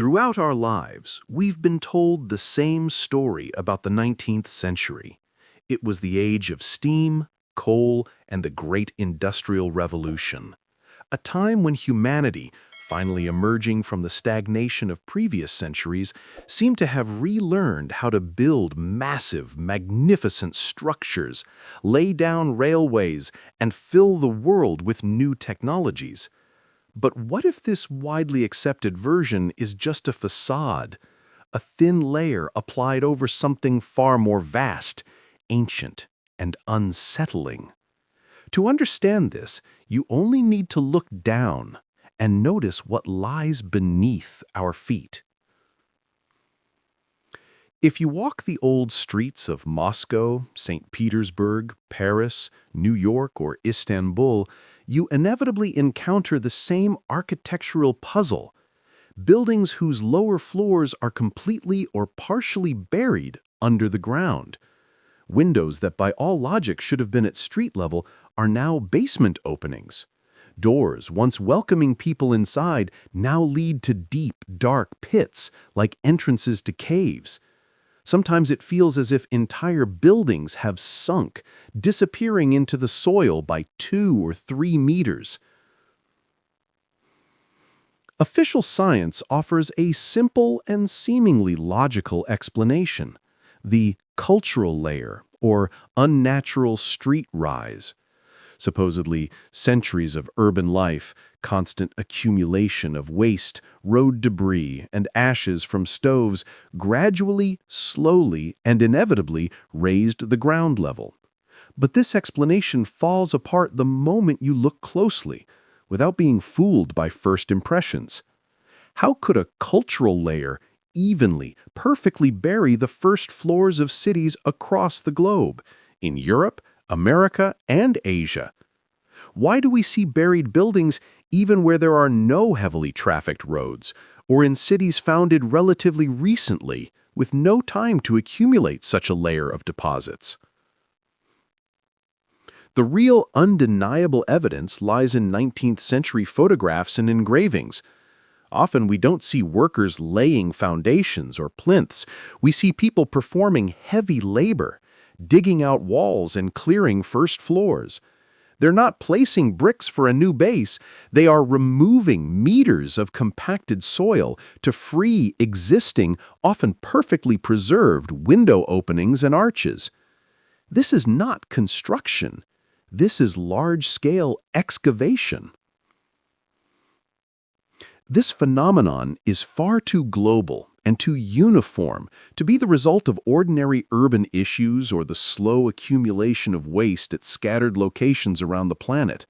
Throughout our lives, we've been told the same story about the 19th century. It was the age of steam, coal, and the Great Industrial Revolution. A time when humanity, finally emerging from the stagnation of previous centuries, seemed to have relearned how to build massive, magnificent structures, lay down railways, and fill the world with new technologies. But what if this widely accepted version is just a facade, a thin layer applied over something far more vast, ancient, and unsettling? To understand this, you only need to look down and notice what lies beneath our feet. If you walk the old streets of Moscow, St. Petersburg, Paris, New York, or Istanbul, you inevitably encounter the same architectural puzzle: buildings whose lower floors are completely or partially buried under the ground. Windows that by all logic should have been at street level are now basement openings. Doors, once welcoming people inside, now lead to deep, dark pits, like entrances to caves. Sometimes it feels as if entire buildings have sunk, disappearing into the soil by 2 or 3 meters. Official science offers a simple and seemingly logical explanation: the cultural layer, or unnatural street rise. Supposedly, centuries of urban life, constant accumulation of waste, road debris, and ashes from stoves gradually, slowly, and inevitably raised the ground level. But this explanation falls apart the moment you look closely, without being fooled by first impressions. How could a cultural layer evenly, perfectly bury the first floors of cities across the globe, in Europe, America, and Asia? Why do we see buried buildings even where there are no heavily trafficked roads, or in cities founded relatively recently, with no time to accumulate such a layer of deposits? The real undeniable evidence lies in 19th century photographs and engravings. Often we don't see workers laying foundations or plinths. We see people performing heavy labor, digging out walls and clearing first floors. They're not placing bricks for a new base. They are removing meters of compacted soil to free existing, often perfectly preserved, window openings and arches. This is not construction. This is large-scale excavation. This phenomenon is far too global and too uniform to be the result of ordinary urban issues or the slow accumulation of waste at scattered locations around the planet.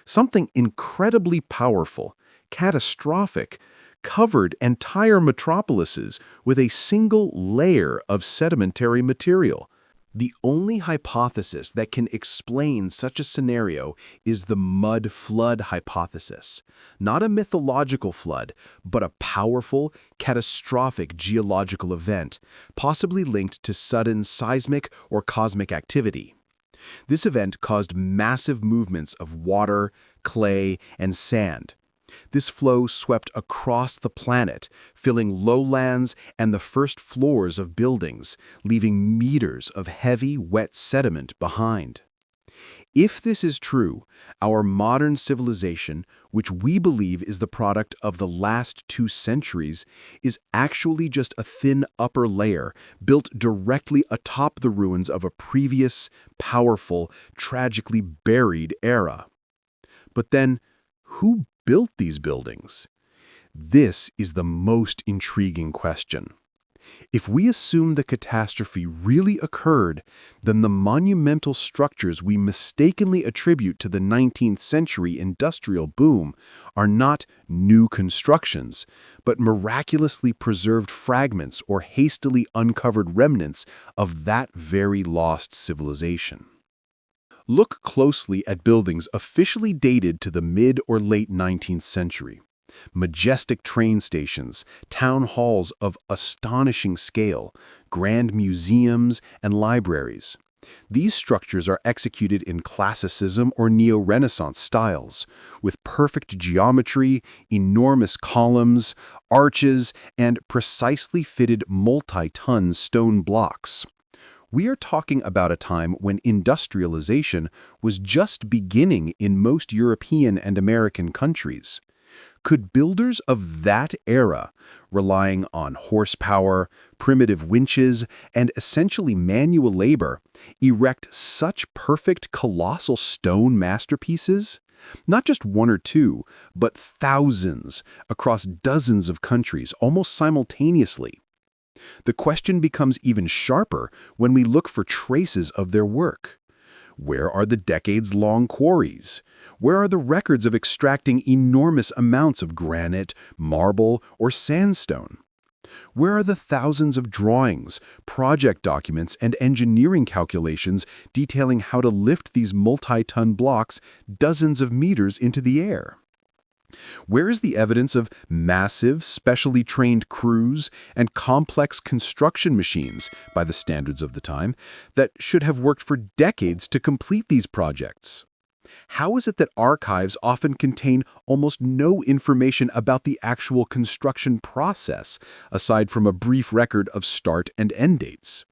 Something incredibly powerful, catastrophic, covered entire metropolises with a single layer of sedimentary material. The only hypothesis that can explain such a scenario is the mud flood hypothesis. Not a mythological flood, but a powerful, catastrophic geological event, possibly linked to sudden seismic or cosmic activity. This event caused massive movements of water, clay, and sand. This flow swept across the planet, filling lowlands and the first floors of buildings, leaving meters of heavy, wet sediment behind. If this is true, our modern civilization, which we believe is the product of the last 2 centuries, is actually just a thin upper layer built directly atop the ruins of a previous, powerful, tragically buried era. But then, who built these buildings? This is the most intriguing question. If we assume the catastrophe really occurred, then the monumental structures we mistakenly attribute to the 19th century industrial boom are not new constructions, but miraculously preserved fragments or hastily uncovered remnants of that very lost civilization. Look closely at buildings officially dated to the mid or late 19th century. Majestic train stations, town halls of astonishing scale, grand museums, and libraries. These structures are executed in classicism or neo-Renaissance styles, with perfect geometry, enormous columns, arches, and precisely fitted multi-ton stone blocks. We are talking about a time when industrialization was just beginning in most European and American countries. Could builders of that era, relying on horsepower, primitive winches, and essentially manual labor, erect such perfect colossal stone masterpieces? Not just one or two, but thousands across dozens of countries almost simultaneously. The question becomes even sharper when we look for traces of their work. Where are the decades-long quarries? Where are the records of extracting enormous amounts of granite, marble, or sandstone? Where are the thousands of drawings, project documents, and engineering calculations detailing how to lift these multi-ton blocks dozens of meters into the air? Where is the evidence of massive, specially trained crews and complex construction machines, by the standards of the time, that should have worked for decades to complete these projects? How is it that archives often contain almost no information about the actual construction process, aside from a brief record of start and end dates?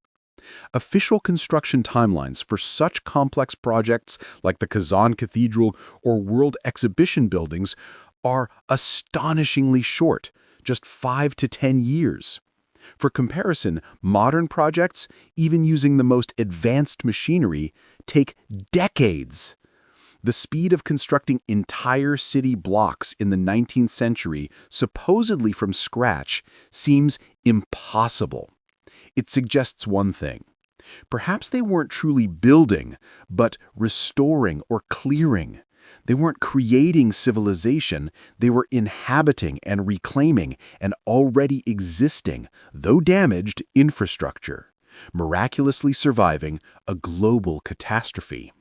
Official construction timelines for such complex projects like the Kazan Cathedral or World Exhibition buildings are astonishingly short, just 5 to 10 years. For comparison, modern projects, even using the most advanced machinery, take decades. The speed of constructing entire city blocks in the 19th century, supposedly from scratch, seems impossible. It suggests one thing. Perhaps they weren't truly building, but restoring or clearing. They weren't creating civilization, they were inhabiting and reclaiming an already existing, though damaged, infrastructure, miraculously surviving a global catastrophe.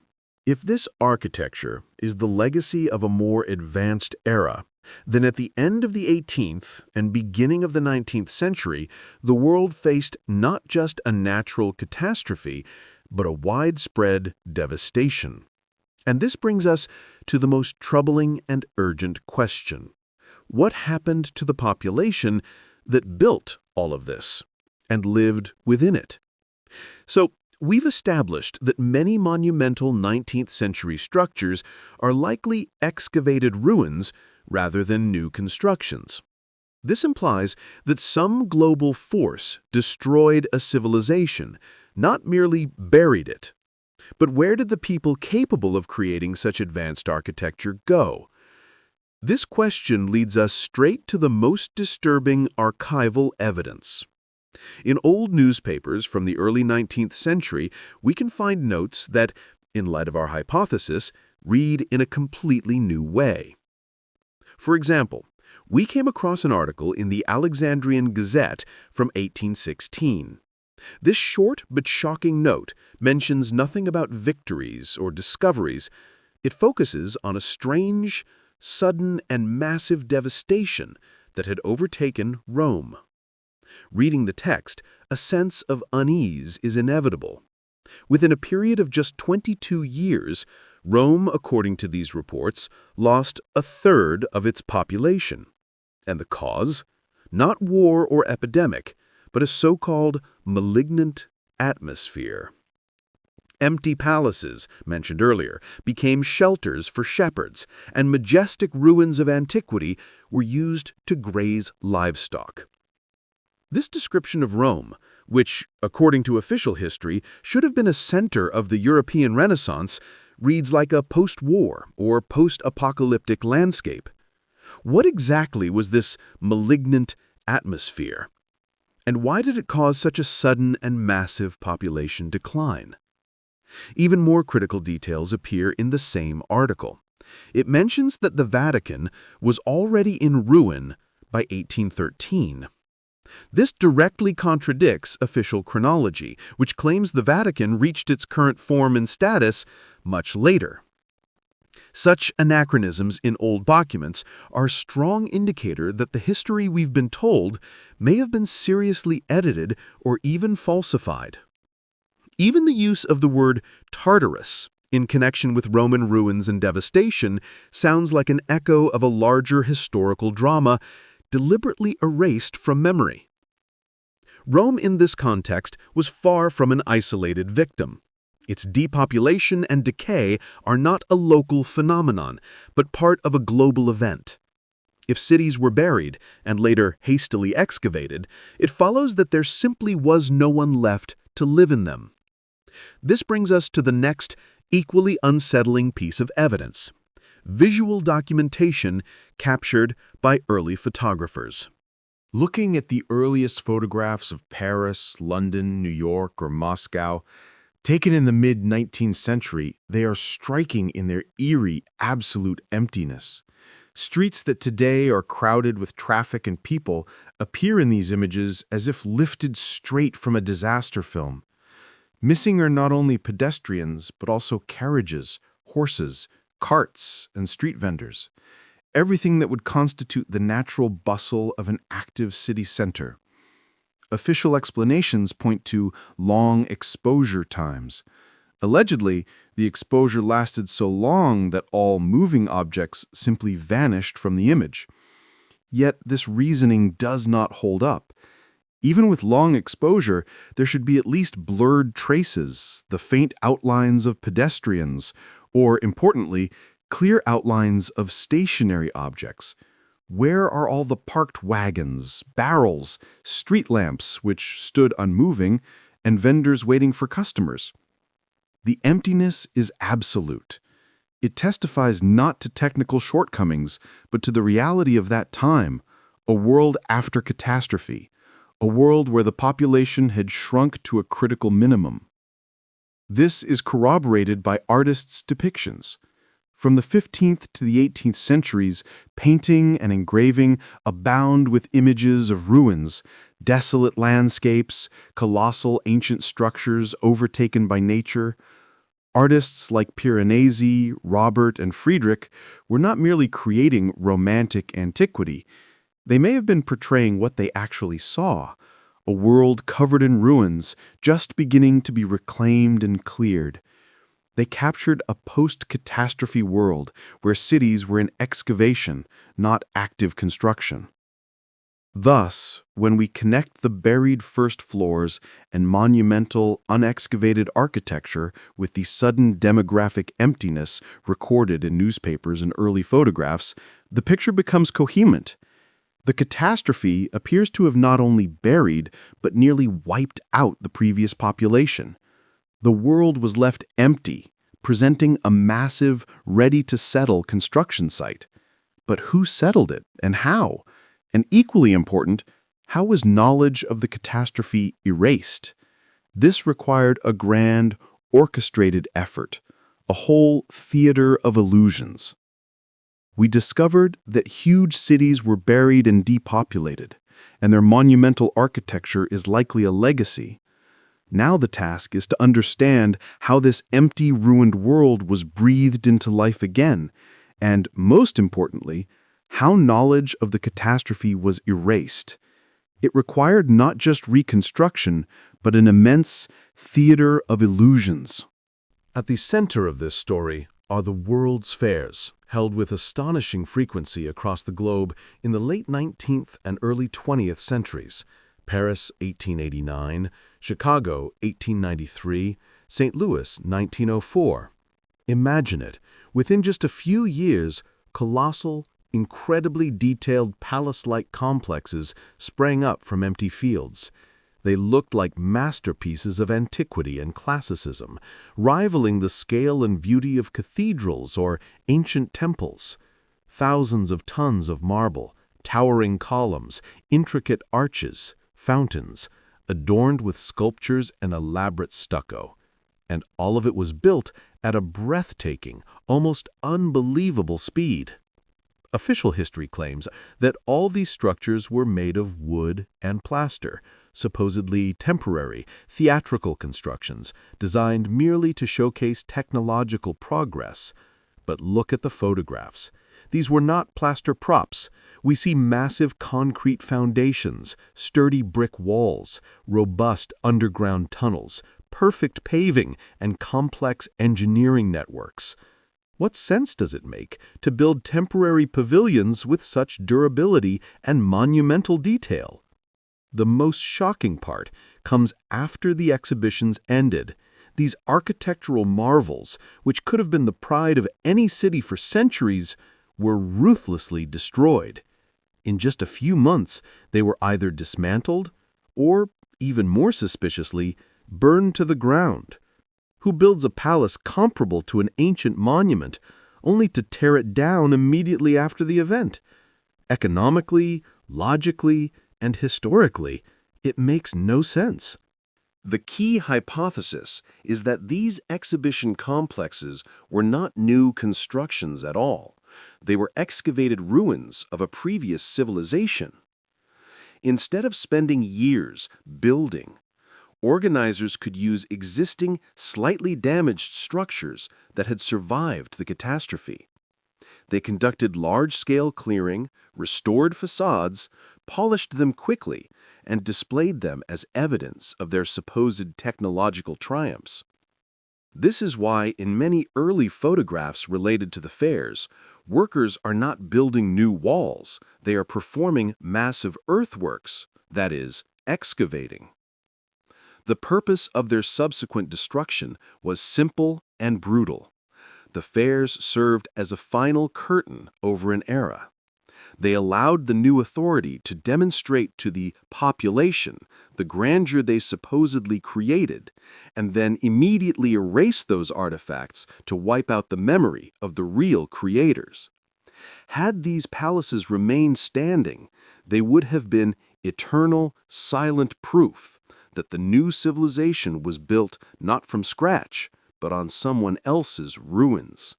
If this architecture is the legacy of a more advanced era, then at the end of the 18th and beginning of the 19th century, the world faced not just a natural catastrophe, but a widespread devastation. And this brings us to the most troubling and urgent question. What happened to the population that built all of this and lived within it? So, we've established that many monumental 19th century structures are likely excavated ruins rather than new constructions. This implies that some global force destroyed a civilization, not merely buried it. But where did the people capable of creating such advanced architecture go? This question leads us straight to the most disturbing archival evidence. In old newspapers from the early 19th century, we can find notes that, in light of our hypothesis, read in a completely new way. For example, we came across an article in the Alexandrian Gazette from 1816. This short but shocking note mentions nothing about victories or discoveries. It focuses on a strange, sudden, and massive devastation that had overtaken Rome. Reading the text, a sense of unease is inevitable. Within a period of just 22 years, Rome, according to these reports, lost a third of its population. And the cause? Not war or epidemic, but a so-called malignant atmosphere. Empty palaces, mentioned earlier, became shelters for shepherds, and majestic ruins of antiquity were used to graze livestock. This description of Rome, which, according to official history, should have been a center of the European Renaissance, reads like a post-war or post-apocalyptic landscape. What exactly was this malignant atmosphere? And why did it cause such a sudden and massive population decline? Even more critical details appear in the same article. It mentions that the Vatican was already in ruin by 1813. This directly contradicts official chronology, which claims the Vatican reached its current form and status much later. Such anachronisms in old documents are a strong indicator that the history we've been told may have been seriously edited or even falsified. Even the use of the word Tartarus in connection with Roman ruins and devastation sounds like an echo of a larger historical drama deliberately erased from memory. Rome in this context was far from an isolated victim. Its depopulation and decay are not a local phenomenon, but part of a global event. If cities were buried and later hastily excavated, it follows that there simply was no one left to live in them. This brings us to the next, equally unsettling piece of evidence: visual documentation captured by early photographers. Looking at the earliest photographs of Paris, London, New York, or Moscow, taken in the mid-19th century, they are striking in their eerie, absolute emptiness. Streets that today are crowded with traffic and people appear in these images as if lifted straight from a disaster film. Missing are not only pedestrians, but also carriages, horses, carts, and street vendors. Everything that would constitute the natural bustle of an active city center. Official explanations point to long exposure times. Allegedly, the exposure lasted so long that all moving objects simply vanished from the image. Yet this reasoning does not hold up. Even with long exposure, there should be at least blurred traces, the faint outlines of pedestrians, or, importantly, clear outlines of stationary objects. Where are all the parked wagons, barrels, street lamps which stood unmoving, and vendors waiting for customers? The emptiness is absolute. It testifies not to technical shortcomings, but to the reality of that time, a world after catastrophe, a world where the population had shrunk to a critical minimum. This is corroborated by artists' depictions. From the 15th to the 18th centuries, painting and engraving abound with images of ruins, desolate landscapes, colossal ancient structures overtaken by nature. Artists like Piranesi, Robert, and Friedrich were not merely creating romantic antiquity. They may have been portraying what they actually saw, a world covered in ruins, just beginning to be reclaimed and cleared. They captured a post-catastrophe world where cities were in excavation, not active construction. Thus, when we connect the buried first floors and monumental, unexcavated architecture with the sudden demographic emptiness recorded in newspapers and early photographs, the picture becomes coherent. The catastrophe appears to have not only buried, but nearly wiped out the previous population. The world was left empty, presenting a massive, ready-to-settle construction site. But who settled it, and how? And equally important, how was knowledge of the catastrophe erased? This required a grand, orchestrated effort, a whole theater of illusions. We discovered that huge cities were buried and depopulated, and their monumental architecture is likely a legacy. Now the task is to understand how this empty, ruined world was breathed into life again, and, most importantly, how knowledge of the catastrophe was erased. It required not just reconstruction, but an immense theater of illusions. At the center of this story are the World's Fairs, held with astonishing frequency across the globe in the late 19th and early 20th centuries. Paris, 1889, Chicago, 1893, St. Louis, 1904. Imagine it, within just a few years, colossal, incredibly detailed palace-like complexes sprang up from empty fields. They looked like masterpieces of antiquity and classicism, rivaling the scale and beauty of cathedrals or ancient temples. Thousands of tons of marble, towering columns, intricate arches, fountains, adorned with sculptures and elaborate stucco. And all of it was built at a breathtaking, almost unbelievable speed. Official history claims that all these structures were made of wood and plaster, supposedly temporary, theatrical constructions designed merely to showcase technological progress. But look at the photographs. These were not plaster props. We see massive concrete foundations, sturdy brick walls, robust underground tunnels, perfect paving, and complex engineering networks. What sense does it make to build temporary pavilions with such durability and monumental detail? The most shocking part comes after the exhibitions ended. These architectural marvels, which could have been the pride of any city for centuries, were ruthlessly destroyed. In just a few months, they were either dismantled or, even more suspiciously, burned to the ground. Who builds a palace comparable to an ancient monument, only to tear it down immediately after the event? Economically, logically, and historically, it makes no sense. The key hypothesis is that these exhibition complexes were not new constructions at all. They were excavated ruins of a previous civilization. Instead of spending years building, organizers could use existing, slightly damaged structures that had survived the catastrophe. They conducted large-scale clearing, restored facades, polished them quickly, and displayed them as evidence of their supposed technological triumphs. This is why, in many early photographs related to the fairs, workers are not building new walls, they are performing massive earthworks, that is, excavating. The purpose of their subsequent destruction was simple and brutal. The fairs served as a final curtain over an era. They allowed the new authority to demonstrate to the population the grandeur they supposedly created, and then immediately erase those artifacts to wipe out the memory of the real creators. Had these palaces remained standing, they would have been eternal, silent proof that the new civilization was built not from scratch, but on someone else's ruins.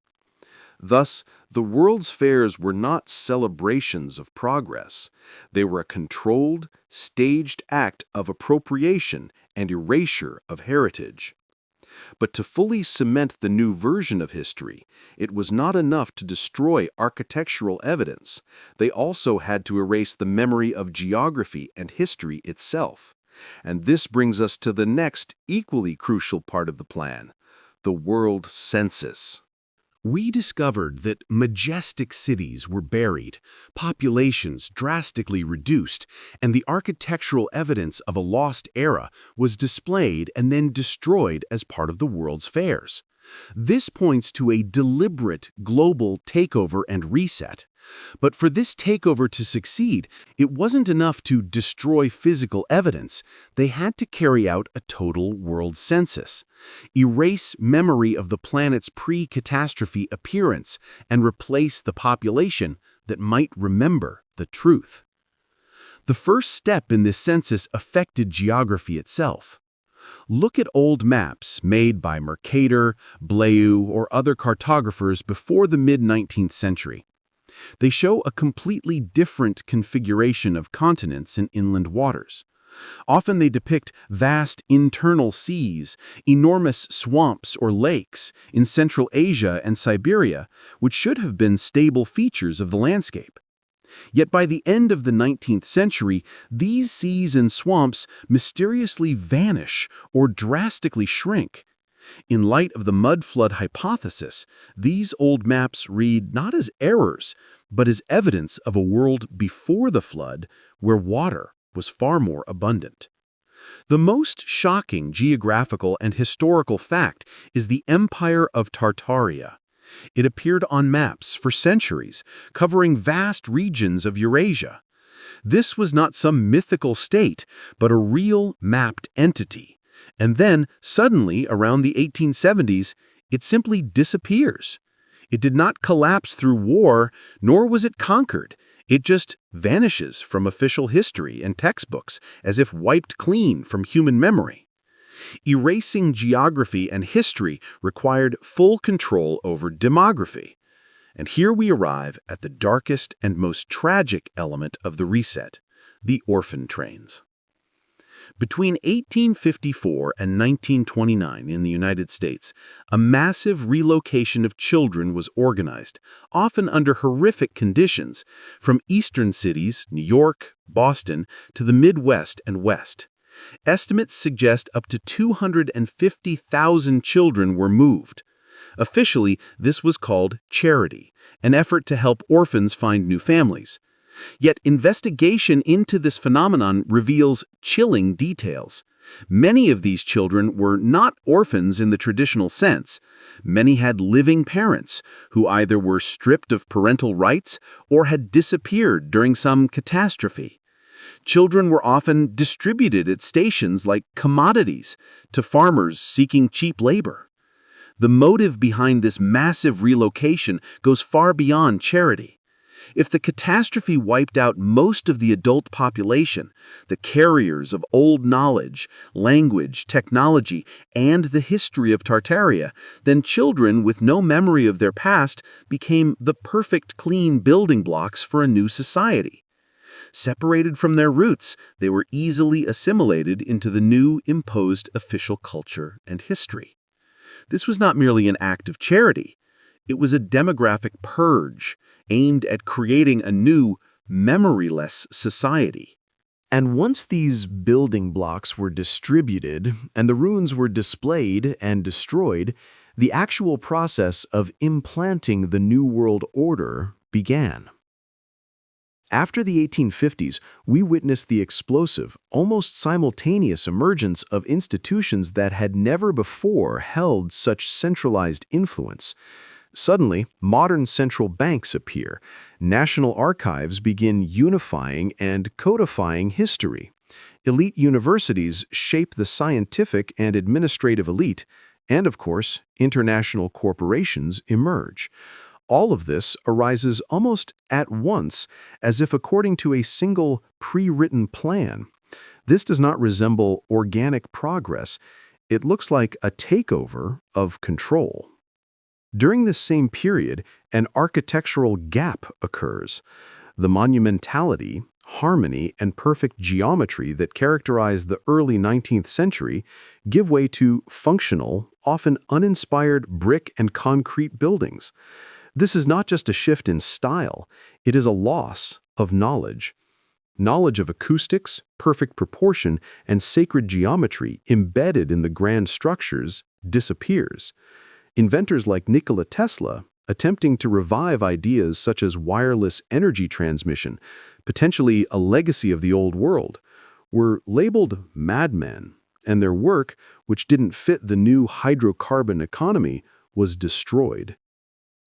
Thus, the world's fairs were not celebrations of progress. They were a controlled, staged act of appropriation and erasure of heritage. But to fully cement the new version of history, it was not enough to destroy architectural evidence. They also had to erase the memory of geography and history itself. And this brings us to the next, equally crucial part of the plan, the world census. We discovered that majestic cities were buried, populations drastically reduced, and the architectural evidence of a lost era was displayed and then destroyed as part of the world's fairs. This points to a deliberate global takeover and reset. But for this takeover to succeed, it wasn't enough to destroy physical evidence. They had to carry out a total world census, erase memory of the planet's pre-catastrophe appearance, and replace the population that might remember the truth. The first step in this census affected geography itself. Look at old maps made by Mercator, Blaeu, or other cartographers before the mid-19th century. They show a completely different configuration of continents and inland waters. Often they depict vast internal seas, enormous swamps or lakes in Central Asia and Siberia, which should have been stable features of the landscape. Yet by the end of the 19th century, these seas and swamps mysteriously vanish or drastically shrink. In light of the mud flood hypothesis, these old maps read not as errors, but as evidence of a world before the flood where water was far more abundant. The most shocking geographical and historical fact is the Empire of Tartaria. It appeared on maps for centuries, covering vast regions of Eurasia. This was not some mythical state, but a real mapped entity. And then, suddenly, around the 1870s, it simply disappears. It did not collapse through war, nor was it conquered. It just vanishes from official history and textbooks, as if wiped clean from human memory. Erasing geography and history required full control over demography. And here we arrive at the darkest and most tragic element of the reset, the orphan trains. Between 1854 and 1929 in the United States, a massive relocation of children was organized, often under horrific conditions, from eastern cities, New York, Boston, to the Midwest and West. Estimates suggest up to 250,000 children were moved. Officially, this was called charity, an effort to help orphans find new families. Yet investigation into this phenomenon reveals chilling details. Many of these children were not orphans in the traditional sense. Many had living parents who either were stripped of parental rights or had disappeared during some catastrophe. Children were often distributed at stations like commodities to farmers seeking cheap labor. The motive behind this massive relocation goes far beyond charity. If the catastrophe wiped out most of the adult population, the carriers of old knowledge, language, technology, and the history of Tartaria, then children with no memory of their past became the perfect clean building blocks for a new society. Separated from their roots, they were easily assimilated into the new imposed official culture and history. This was not merely an act of charity. It was a demographic purge aimed at creating a new, memoryless society. And once these building blocks were distributed and the ruins were displayed and destroyed, the actual process of implanting the New World Order began. After the 1850s, we witnessed the explosive, almost simultaneous emergence of institutions that had never before held such centralized influence. Suddenly, modern central banks appear. National archives begin unifying and codifying history. Elite universities shape the scientific and administrative elite, and of course, international corporations emerge. All of this arises almost at once, as if according to a single pre-written plan. This does not resemble organic progress. It looks like a takeover of control. During this same period, an architectural gap occurs. The monumentality, harmony, and perfect geometry that characterized the early 19th century give way to functional, often uninspired brick and concrete buildings. This is not just a shift in style, it is a loss of knowledge. Knowledge of acoustics, perfect proportion, and sacred geometry embedded in the grand structures disappears. Inventors like Nikola Tesla, attempting to revive ideas such as wireless energy transmission, potentially a legacy of the old world, were labeled madmen, and their work, which didn't fit the new hydrocarbon economy, was destroyed.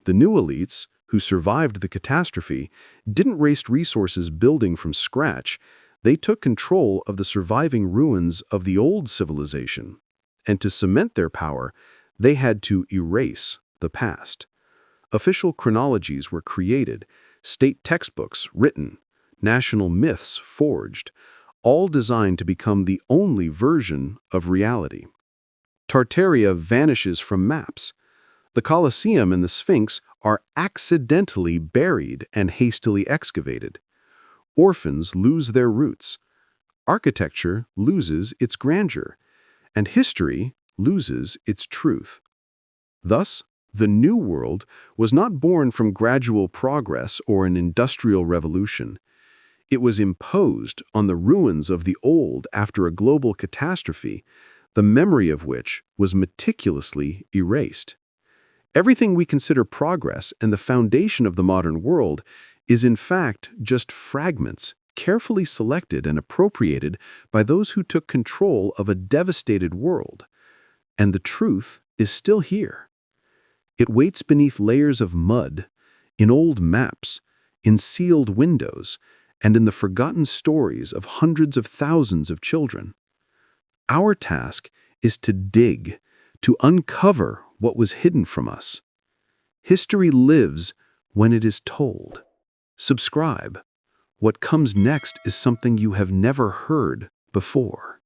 The new elites, who survived the catastrophe, didn't waste resources building from scratch. They took control of the surviving ruins of the old civilization. And to cement their power, they had to erase the past. Official chronologies were created, state textbooks written, national myths forged, all designed to become the only version of reality. Tartaria vanishes from maps. The Colosseum and the Sphinx are accidentally buried and hastily excavated. Orphans lose their roots. Architecture loses its grandeur, and history loses its truth. Thus, the New World was not born from gradual progress or an industrial revolution. It was imposed on the ruins of the old after a global catastrophe, the memory of which was meticulously erased. Everything we consider progress and the foundation of the modern world is in fact just fragments carefully selected and appropriated by those who took control of a devastated world. And the truth is still here. It waits beneath layers of mud, in old maps, in sealed windows, and in the forgotten stories of hundreds of thousands of children. Our task is to dig, to uncover what was hidden from us. History lives when it is told. Subscribe. What comes next is something you have never heard before.